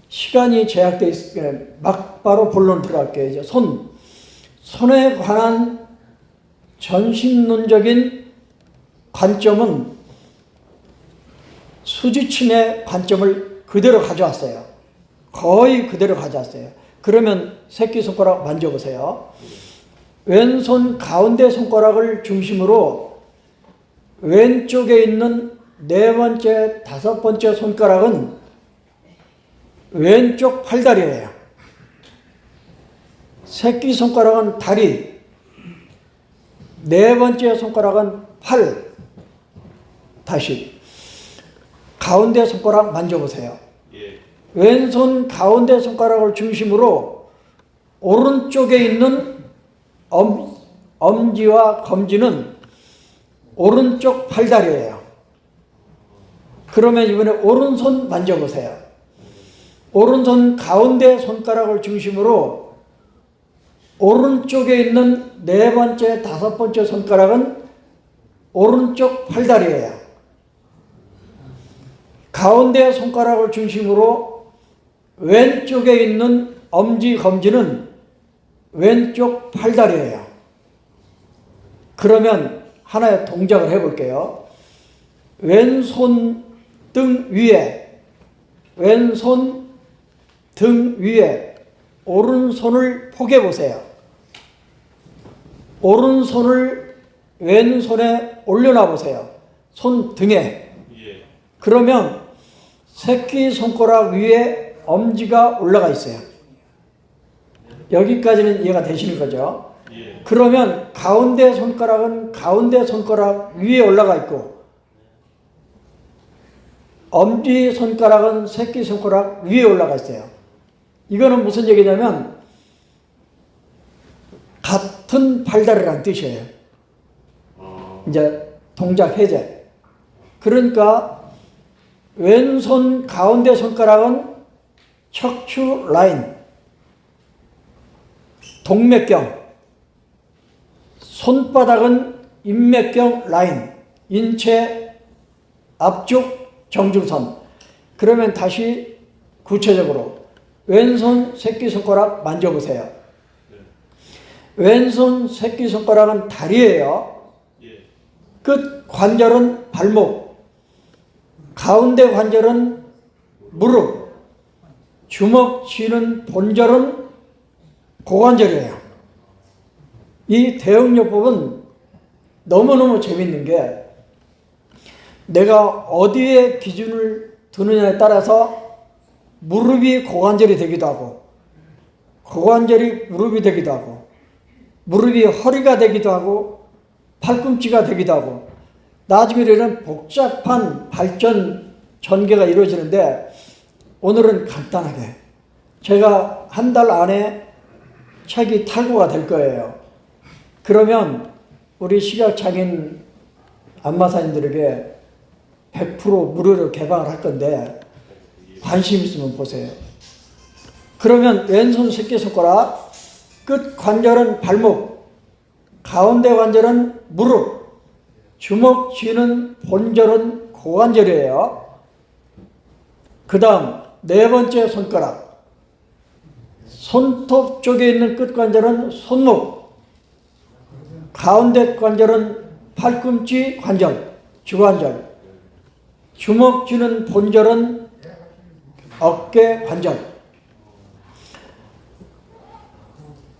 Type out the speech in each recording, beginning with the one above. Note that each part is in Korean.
시간이 제약되어 있으니까 막바로 본론 들어갈게요. 이제 손에 관한 전신론적인 관점은 수지침의 관점을 그대로 가져왔어요. 거의 그대로 가져왔어요. 그러면 새끼손가락 만져보세요. 왼손 가운데 손가락을 중심으로 왼쪽에 있는 네 번째, 다섯 번째 손가락은 왼쪽 팔다리예요. 새끼손가락은 다리, 네 번째 손가락은 팔. 다시 가운데 손가락 만져보세요. 왼손 가운데 손가락을 중심으로 오른쪽에 있는 엄지와 검지는 오른쪽 팔다리예요. 그러면 이번에 오른손 만져보세요. 오른손 가운데 손가락을 중심으로 오른쪽에 있는 네 번째, 다섯 번째 손가락은 오른쪽 팔다리예요. 가운데 손가락을 중심으로 왼쪽에 있는 엄지, 검지는 왼쪽 팔다리예요. 그러면 하나의 동작을 해볼게요. 왼손 등 위에, 왼손 등 위에 오른손을 포개 보세요. 오른손을 왼손에 올려놔 보세요. 손 등에. 그러면 새끼손가락 위에 엄지가 올라가 있어요. 여기까지는 이해가 되시는 거죠? 그러면 가운데 손가락은 가운데 손가락 위에 올라가 있고 엄지손가락은 새끼손가락 위에 올라가 있어요. 이거는 무슨 얘기냐면 같은 팔다리라는 뜻이에요. 이제 동작 해제. 그러니까 왼손 가운데 손가락은 척추 라인, 동맥경, 손바닥은 인맥경 라인, 인체 앞쪽 정중선. 그러면 다시 구체적으로 왼손 새끼손가락 만져보세요. 왼손 새끼손가락은 다리예요. 끝 관절은 발목, 가운데 관절은 무릎, 주먹 쥐는 본절은 고관절이에요. 이 대응요법은 너무너무 재밌는 게 내가 어디에 기준을 두느냐에 따라서 무릎이 고관절이 되기도 하고 고관절이 무릎이 되기도 하고 무릎이 허리가 되기도 하고 팔꿈치가 되기도 하고 나중에 이런 복잡한 발전 전개가 이루어지는데 오늘은 간단하게 제가 한 달 안에 책이 탈고가 될 거예요. 그러면 우리 시각장애인 안마사님들에게 100% 무료로 개방을 할 건데 관심 있으면 보세요. 그러면 왼손 새끼손가락, 끝 관절은 발목, 가운데 관절은 무릎, 주먹 쥐는 본절은 고관절이에요. 그 다음 네 번째 손가락, 손톱 쪽에 있는 끝 관절은 손목, 가운데 관절은 팔꿈치 관절, 주관절, 주먹 쥐는 본절은 어깨 관절.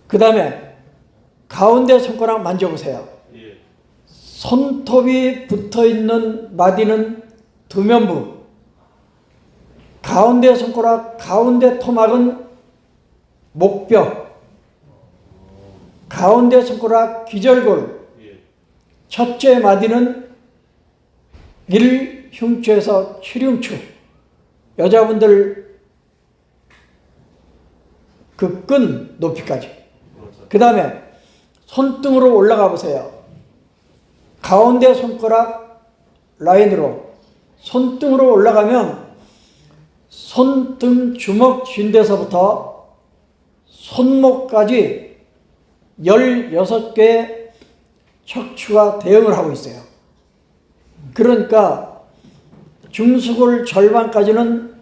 그 다음에 가운데 손가락 만져보세요. 손톱이 붙어있는 마디는 두면부, 가운데 손가락 가운데 토막은 목뼈, 가운데 손가락 기절골, 첫째 마디는 1흉추에서 7흉추. 여자분들 그 끈 높이까지. 그 다음에 손등으로 올라가 보세요. 가운데 손가락 라인으로 손등으로 올라가면 손등 주먹 쥔 데서부터 손목까지 16개의 척추가 대응을 하고 있어요. 그러니까 중수골 절반까지는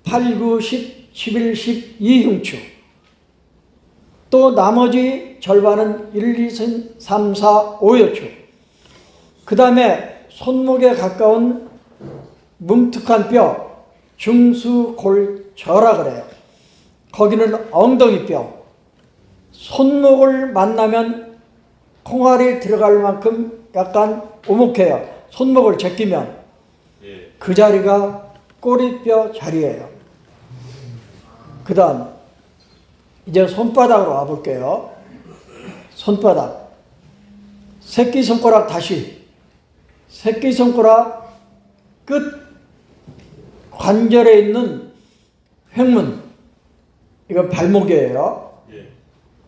8, 9, 10, 11, 12흉추. 또 나머지 절반은 1, 2, 3, 4, 5여추. 그 다음에 손목에 가까운 뭉툭한 뼈, 중수골저라 그래요. 거기는 엉덩이뼈. 손목을 만나면 콩알이 들어갈 만큼 약간 오목해요. 손목을 제끼면 그 자리가 꼬리뼈 자리예요. 그 다음 이제 손바닥으로 와볼게요. 손바닥, 새끼손가락 다시, 새끼손가락 끝 관절에 있는 횡문, 이건 발목이에요.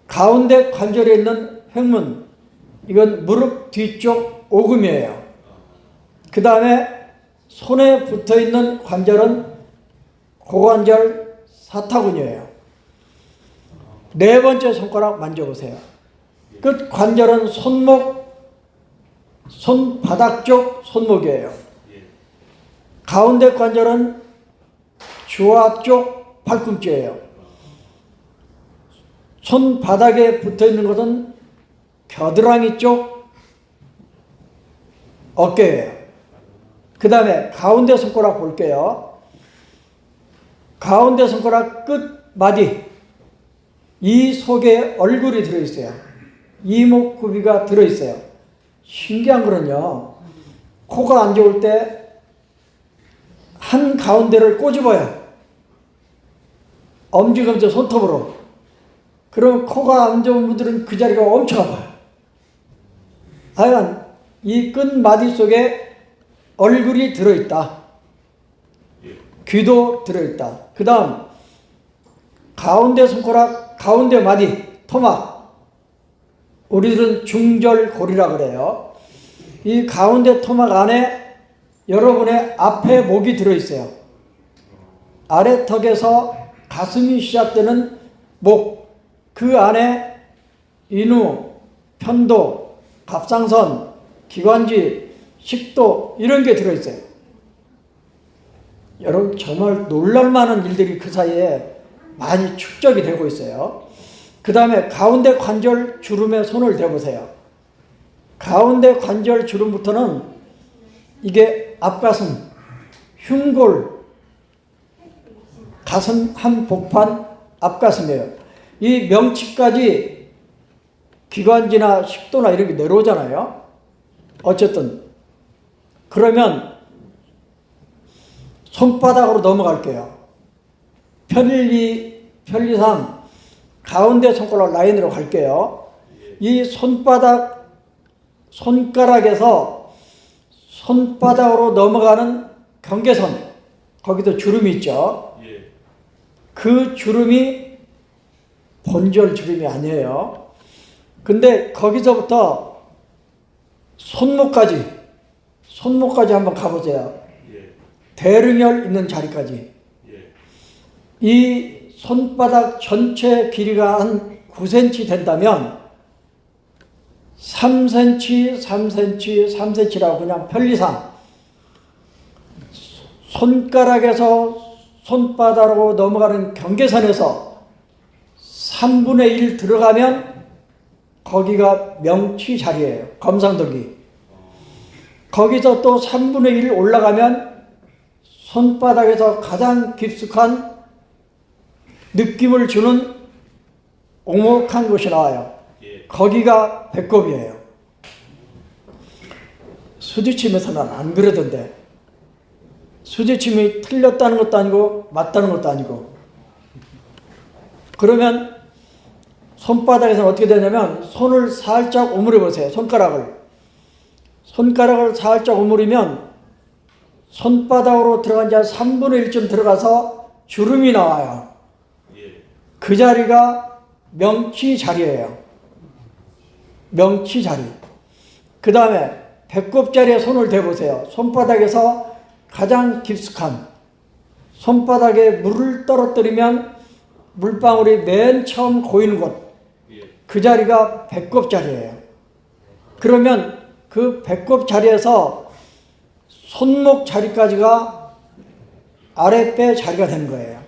가운데 관절에 있는 횡문, 이건 무릎 뒤쪽 오금이에요. 그 다음에 손에 붙어있는 관절은 고관절 사타구니예요. 네 번째 손가락 만져보세요. 끝 관절은 손바닥 쪽 손목이에요. 가운데 관절은 주화 쪽 팔꿈치예요. 손바닥에 붙어있는 것은 겨드랑이 쪽 어깨예요. 그 다음에 가운데 손가락 볼게요. 가운데 손가락 끝마디, 이 속에 얼굴이 들어있어요. 이목구비가 들어있어요. 신기한 거는요, 코가 안 좋을 때 한 가운데를 꼬집어요. 엄지검지 손톱으로. 그럼 코가 안 좋은 분들은 그 자리가 엄청 아파요. 하여간 이 끝마디 속에 얼굴이 들어있다. 귀도 들어있다. 그 다음 가운데 손가락, 가운데 마디, 토막. 우리들은 중절골이라 그래요. 이 가운데 토막 안에 여러분의 앞에 목이 들어있어요. 아래턱에서 가슴이 시작되는 목, 그 안에 인후, 편도, 갑상선, 기관지, 식도 이런 게 들어있어요. 여러분 정말 놀랄만한 일들이 그 사이에 많이 축적이 되고 있어요. 그 다음에 가운데 관절 주름에 손을 대보세요. 가운데 관절 주름부터는 이게 앞가슴, 흉골, 가슴 한복판 앞가슴이에요. 이 명치까지 기관지나 식도나 이런 게 내려오잖아요. 어쨌든 그러면 손바닥으로 넘어갈게요. 편리상 가운데 손가락 라인으로 갈게요. 이 손가락에서 손바닥으로 넘어가는 경계선, 거기도 주름이 있죠. 그 주름이 본절 주름이 아니에요. 근데 거기서부터 손목까지 한번 가보세요. 대릉혈 있는 자리까지. 이 손바닥 전체 길이가 한 9cm 된다면 3cm, 3cm, 3cm라고 그냥 편리상 손가락에서 손바닥으로 넘어가는 경계선에서 3분의 1 들어가면 거기가 명치 자리예요. 검상덕이. 거기서 또 3분의 1 올라가면 손바닥에서 가장 깊숙한 느낌을 주는 오목한 곳이 나와요. 거기가 배꼽이에요. 수지침에서는 안 그러던데. 수지침이 틀렸다는 것도 아니고 맞다는 것도 아니고. 그러면 손바닥에서는 어떻게 되냐면 손을 살짝 오므려 보세요. 손가락을 살짝 오므리면 손바닥으로 들어간 지 한 3분의 1쯤 들어가서 주름이 나와요. 그 자리가 명치 자리예요. 명치 자리. 그 다음에 배꼽 자리에 손을 대보세요. 손바닥에서 가장 깊숙한, 손바닥에 물을 떨어뜨리면 물방울이 맨 처음 고이는 곳, 그 자리가 배꼽 자리예요. 그러면 그 배꼽 자리에서 손목 자리까지가 아랫배 자리가 되는 거예요.